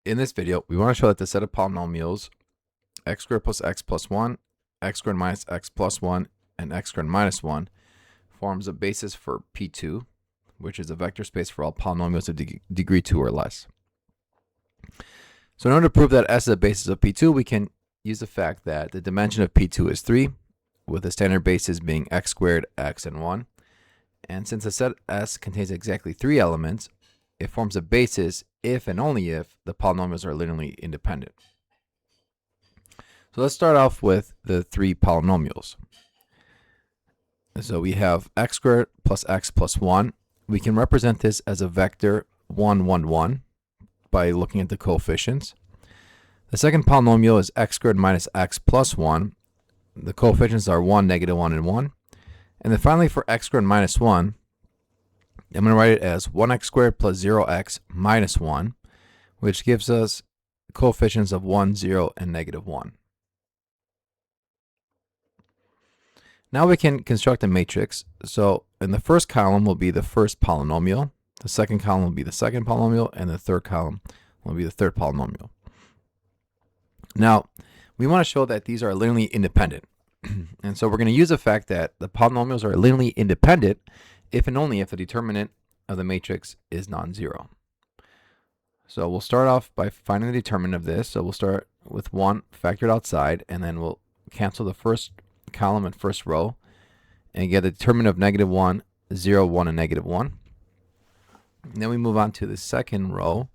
In this video, we want to show that the set of polynomials x squared plus x plus 1, x squared minus x plus 1, and x squared minus 1 forms a basis for P2, which is a vector space for all polynomials of degree 2 or less. So in order to prove that S is a basis of P2, we can use the fact that the dimension of P2 is 3, with the standard basis being x squared, x, and 1. And since the set S contains exactly 3 elements, it forms a basis if and only if the polynomials are linearly independent. So let's start off with the 3 polynomials. So we have x squared plus x plus 1. We can represent this as a vector 1, 1, 1 by looking at the coefficients. The second polynomial is x squared minus x plus 1. The coefficients are 1, negative 1, and 1. And then finally for x squared minus 1, I'm going to write it as 1x squared plus 0x minus 1, which gives us coefficients of 1, 0, and negative 1. Now we can construct a matrix. So in the first column will be the first polynomial, the second column will be the second polynomial, and the third column will be the third polynomial. Now, we want to show that these are linearly independent. And so we're going to use the fact that the polynomials are linearly independent if and only if the determinant of the matrix is non-zero. So we'll start off by finding the determinant of this. So we'll start with 1 factored outside, and then we'll cancel the first column and first row and get the determinant of negative 1, 0, 1, and negative 1. And then we move on to the second row,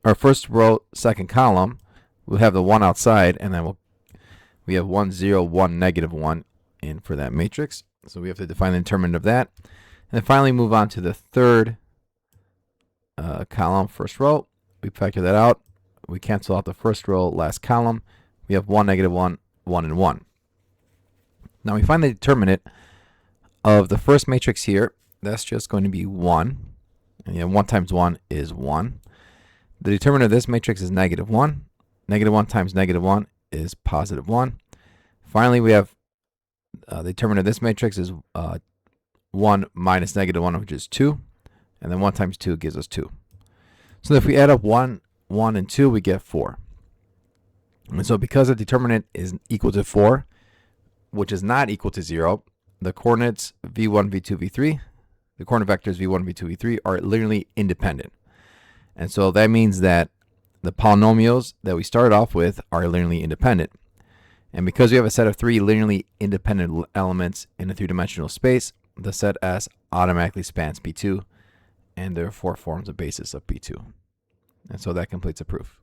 or first row, second column. We'll have the 1 outside, and then we have 1, 0, 1, negative 1 in for that matrix. So we have to define the determinant of that. And then finally move on to the third column, first row. We factor that out. We cancel out the first row, last column. We have 1, negative 1, 1, and 1. Now we find the determinant of the first matrix here. That's just going to be 1. And 1 times 1 is 1. The determinant of this matrix is negative 1. Negative 1 times negative 1 is positive 1. Finally, we have the determinant of this matrix is 1 minus negative 1, which is 2. And then 1 times 2 gives us 2. So if we add up 1, 1, and 2, we get 4. And so because the determinant is equal to 4, which is not equal to 0, the coordinates v1, v2, v3, the coordinate vectors v1, v2, v3 are linearly independent. And so that means that the polynomials that we started off with are linearly independent. And because we have a set of 3 linearly independent elements in a 3-dimensional space, the set S automatically spans P2 and therefore forms a basis of P2. And so that completes the proof.